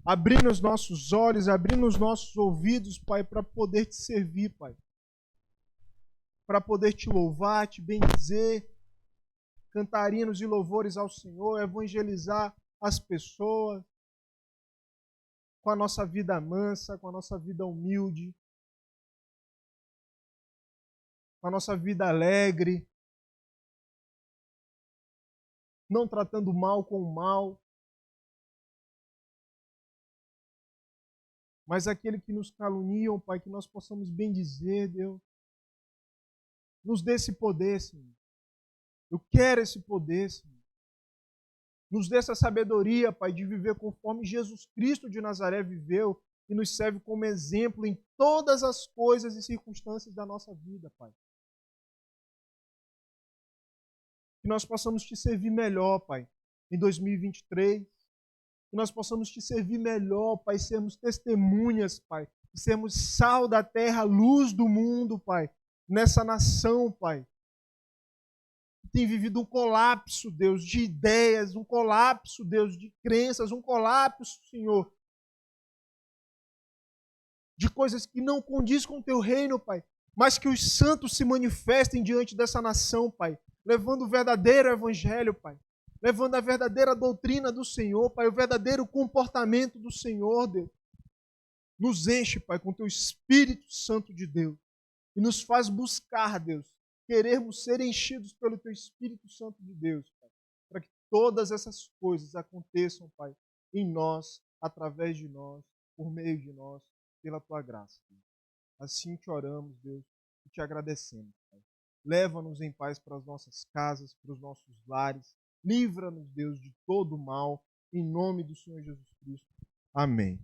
Abrindo os nossos olhos, abrindo os nossos ouvidos, Pai, para poder Te servir, Pai. Para poder Te louvar, Te bendizer, cantar hinos e louvores ao Senhor, evangelizar as pessoas, com a nossa vida mansa, com a nossa vida humilde, com a nossa vida alegre, não tratando o mal com o mal, mas aquele que nos caluniam, Pai, que nós possamos bendizer, Deus. Nos dê esse poder, Senhor. Eu quero esse poder, Senhor. Nos dê essa sabedoria, Pai, de viver conforme Jesus Cristo de Nazaré viveu e nos serve como exemplo em todas as coisas e circunstâncias da nossa vida, Pai. Que nós possamos Te servir melhor, Pai, em 2023. Que nós possamos Te servir melhor, Pai, sermos testemunhas, Pai. Sermos sal da terra, luz do mundo, Pai. Nessa nação, Pai. Tem vivido um colapso, Deus, de ideias, um colapso, Deus, de crenças, um colapso, Senhor, de coisas que não condiz com o Teu reino, Pai, mas que os santos se manifestem diante dessa nação, Pai, levando o verdadeiro evangelho, Pai, levando a verdadeira doutrina do Senhor, Pai, o verdadeiro comportamento do Senhor, Deus. Nos enche, Pai, com Teu Espírito Santo de Deus e nos faz buscar, Deus, querermos ser enchidos pelo Teu Espírito Santo de Deus, Pai, para que todas essas coisas aconteçam, Pai, em nós, através de nós, por meio de nós, pela Tua graça. Pai. Assim Te oramos, Deus, e Te agradecemos, Pai. Leva-nos em paz para as nossas casas, para os nossos lares. Livra-nos, Deus, de todo o mal, em nome do Senhor Jesus Cristo. Amém.